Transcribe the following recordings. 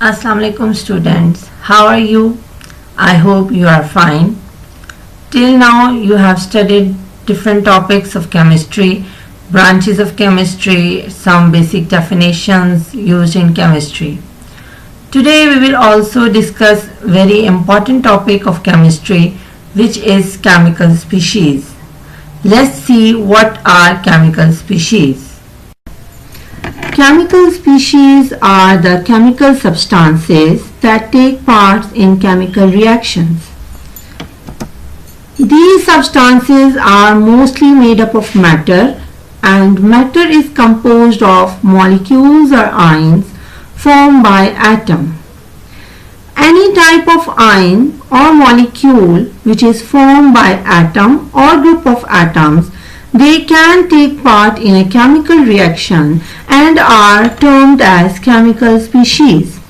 Assalamu alaikum students. How are you? I hope you are fine. Till now you have studied different topics of chemistry, branches of chemistry, some basic definitions used in chemistry. Today we will also discuss very important topic of chemistry, which is chemical species. Let's see what are chemical species. Chemical species are the chemical substances that take part in chemical reactions. These substances are mostly made up of matter, and matter is composed of molecules or ions formed by atom. Any type of ion or molecule which is formed by atom or group of atoms, they can take part in a chemical reaction and are termed as chemical species.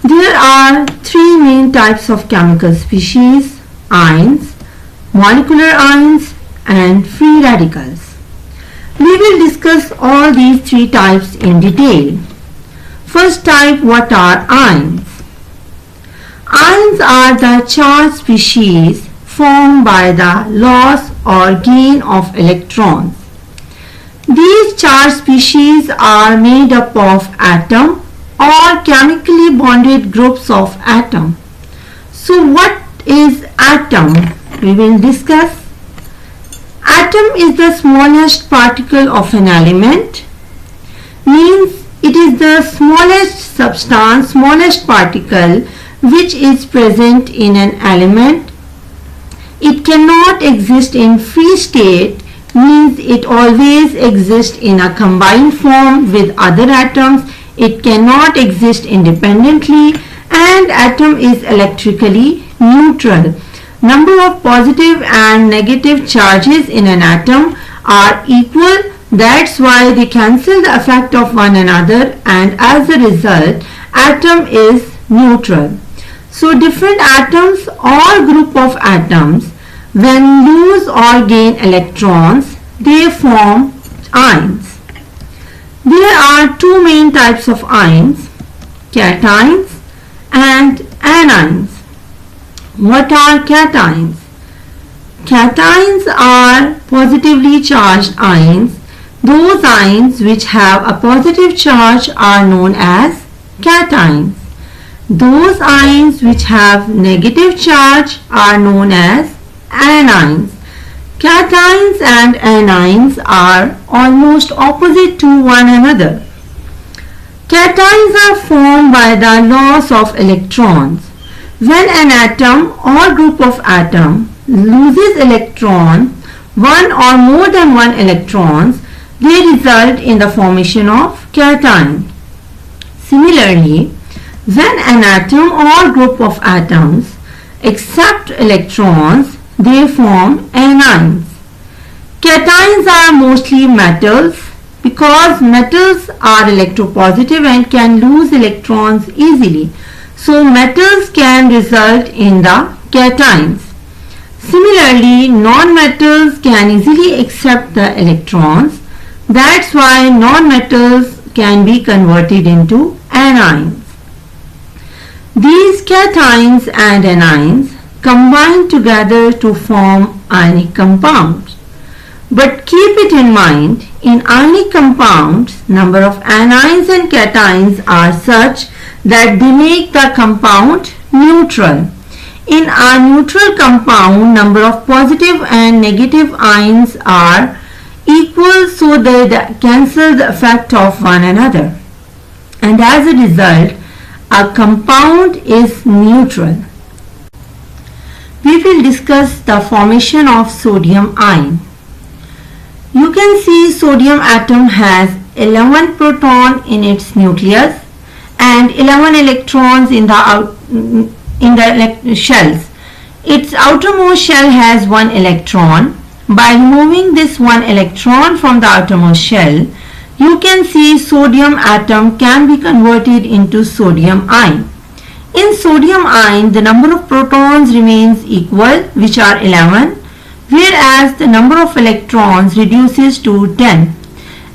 There are three main types of chemical species: ions, molecular ions, and free radicals. We will discuss all these three types in detail. First type, what are ions? Ions are the charged species formed by the loss or gain of electrons. These charged species are made up of atom or chemically bonded groups of atom. So what is atom? We will discuss. Atom is the smallest particle of an element, means it is the smallest substance, smallest particle which is present in an element. It cannot exist in free state, means it always exists in a combined form with other atoms. It cannot exist independently, and atom is electrically neutral. Number of positive and negative charges in an atom are equal. That's why they cancel the effect of one another, and as a result atom is neutral. So different atoms or group of atoms, when lose or gain electrons, they form ions. There are two main types of ions, cations and anions. What are cations? Cations are positively charged ions. Those ions which have a positive charge are known as cations. Those ions which have negative charge are known as anions. Cations and anions are almost opposite to one another. Cations are formed by the loss of electrons. When an atom or group of atoms loses electron, one or more than one electrons, they result in the formation of cation. Similarly, when an atom or group of atoms accept electrons, they form anions. Cations are mostly metals because metals are electropositive and can lose electrons easily. So metals can result in the cations. Similarly, non-metals can easily accept the electrons. That's why non-metals can be converted into anions. These cations and anions combine together to form ionic compounds. But keep it in mind, in ionic compounds, number of anions and cations are such that they make the compound neutral. In a neutral compound, number of positive and negative ions are equal, so they cancel the effect of one another. And as a result, a compound is neutral. We will discuss the formation of sodium ion. You can see sodium atom has 11 protons in its nucleus and 11 electrons in the shells. Its outermost shell has one electron. By removing this one electron from the outermost shell, you can see sodium atom can be converted into sodium ion. In sodium ion, the number of protons remains equal, which are 11, whereas the number of electrons reduces to 10.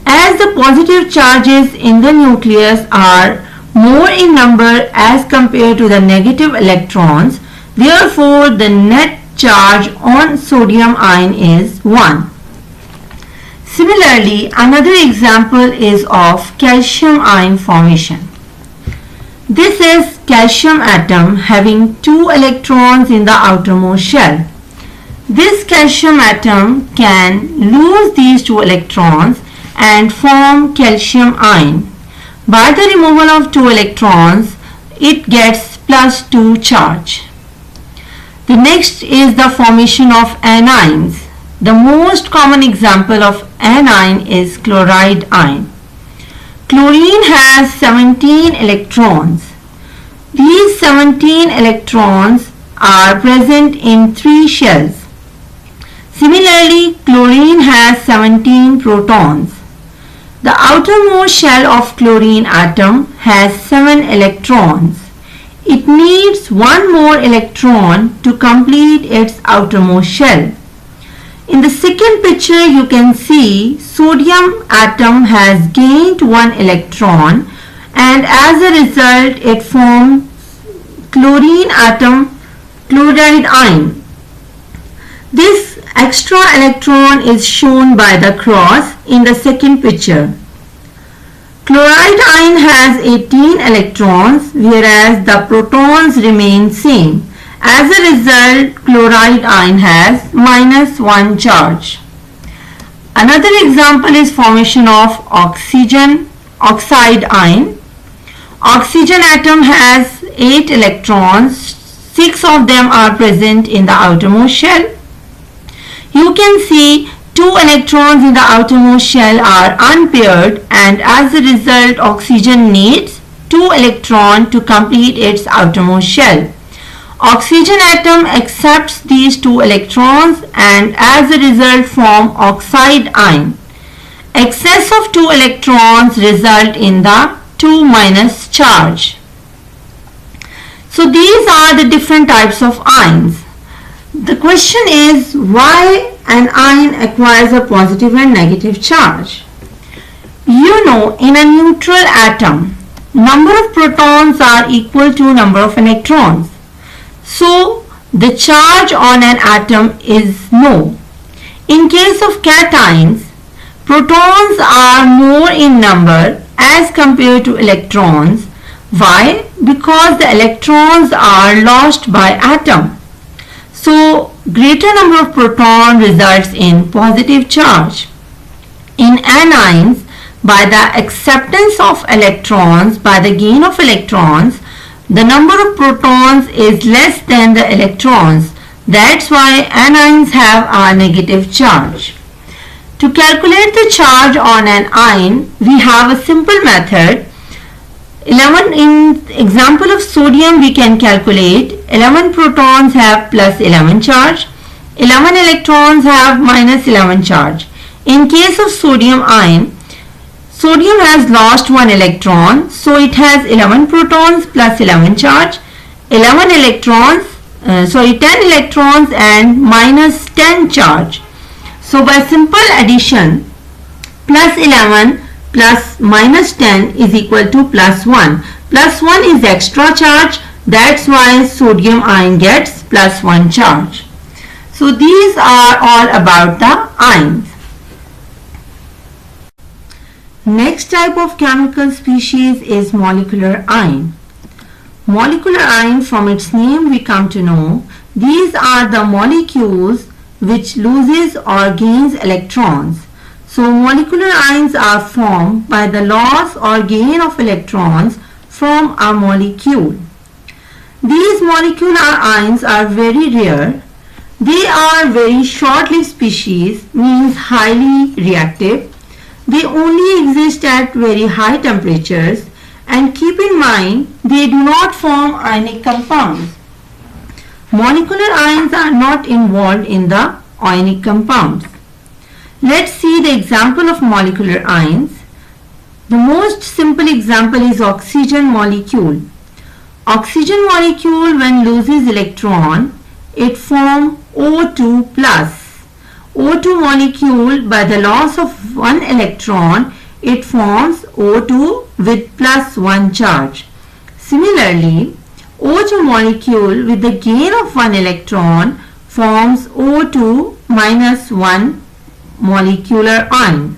As the positive charges in the nucleus are more in number as compared to the negative electrons. Therefore, the net charge on sodium ion is 1. Similarly, another example is of calcium ion formation. This is calcium atom having 2 electrons in the outermost shell. This calcium atom can lose these 2 electrons and form calcium ion. By the removal of 2 electrons, it gets +2 charge. The next is the formation of anions. The most common example of anion is chloride ion. Chlorine has 17 electrons. These 17 electrons are present in 3 shells. Similarly, chlorine has 17 protons. The outermost shell of chlorine atom has 7 electrons. It needs 1 more electron to complete its outermost shell. In the second picture, you can see sodium atom has gained 1 electron, and as a result it forms chlorine atom, chloride ion. This extra electron is shown by the cross in the second picture. Chloride ion has 18 electrons, whereas the protons remain same. As a result, chloride ion has -1 charge. Another example is formation of oxide ion. Oxygen atom has 8 electrons. 6 of them are present in the outermost shell. You can see 2 electrons in the outermost shell are unpaired, and as a result oxygen needs 2 electrons to complete its outermost shell. Oxygen atom accepts these 2 electrons and as a result form oxide ion. Excess of 2 electrons result in the 2- charge. So these are the different types of ions. The question is, why an ion acquires a positive and negative charge? You know, in a neutral atom, number of protons are equal to number of electrons. So the charge on an atom is no. In case of cations, protons are more in number as compared to electrons. Why? Because the electrons are lost by atom. So greater number of proton results in positive charge. In anions, by the acceptance of electrons, by the gain of electrons, the number of protons is less than the electrons. That's why anions have a negative charge. To calculate the charge on an ion, we have a simple method. In example of sodium, we can calculate 11 protons have +11 charge, 11 electrons have -11 charge. In case of sodium ion, sodium has lost 1 electron, so it has 11 protons +11 charge, 10 electrons and -10 charge. So by simple addition, +11 plus -10 is equal to +1. +1 is extra charge, that's why sodium ion gets +1 charge. So these are all about the ions. Next type of chemical species is molecular ion. Molecular ion, from its name we come to know, these are the molecules which loses or gains electrons. So molecular ions are formed by the loss or gain of electrons from a molecule. These molecular ions are very rare. They are very short-lived species, means highly reactive. They only exist at very high temperatures, and keep in mind they do not form ionic compounds. Molecular ions are not involved in the ionic compounds. Let's see the example of molecular ions. The most simple example is oxygen molecule. Oxygen molecule, when loses electron, it forms O2+. O2 molecule, by the loss of 1 electron, it forms O2 with plus 1 charge. Similarly, O2 molecule with the gain of 1 electron forms O2 minus 1 molecular ion.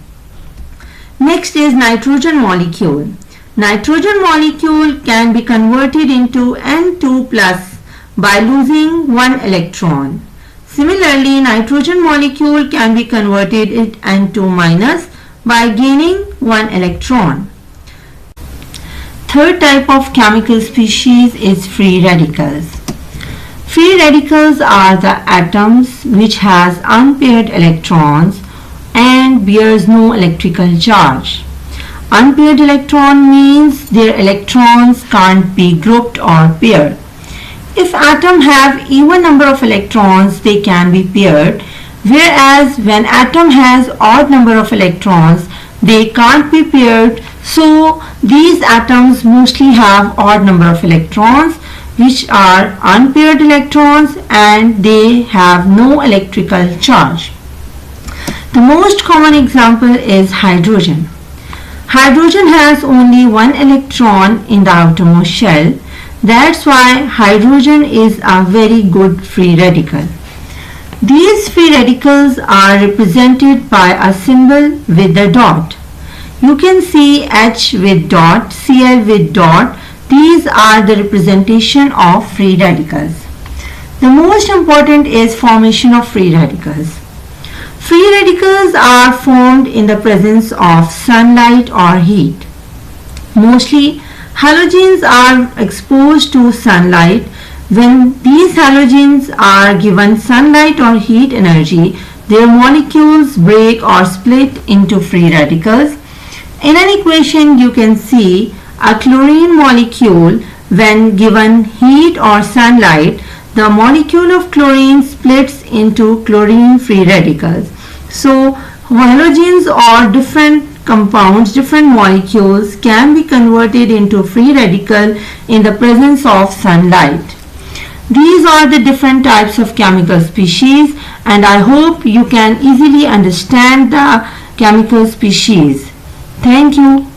Next is nitrogen molecule. Nitrogen molecule can be converted into N2 plus by losing 1 electron. Similarly, nitrogen molecule can be converted into N2 minus by gaining 1 electron. Third type of chemical species is free radicals. Free radicals are the atoms which has unpaired electrons and bears no electrical charge. Unpaired electron means their electrons can't be grouped or paired. If atom have even number of electrons, they can be paired, whereas when atom has odd number of electrons, they can't be paired. So these atoms mostly have odd number of electrons, which are unpaired electrons, and they have no electrical charge. The most common example is hydrogen. Hydrogen has only 1 electron in the outermost shell. That's why hydrogen is a very good free radical. These free radicals are represented by a symbol with the dot. You can see H with dot, Cl with dot. These are the representation of free radicals. The most important is formation of free radicals. Free radicals are formed in the presence of sunlight or heat. Mostly halogens are exposed to sunlight. When these halogens are given sunlight or heat energy, their molecules break or split into free radicals. In an equation you can see a chlorine molecule when given heat or sunlight, the molecule of chlorine splits into chlorine free radicals. So halogens or different compounds, different molecules can be converted into free radical in the presence of sunlight. These are the different types of chemical species, and I hope you can easily understand the chemical species. Thank you.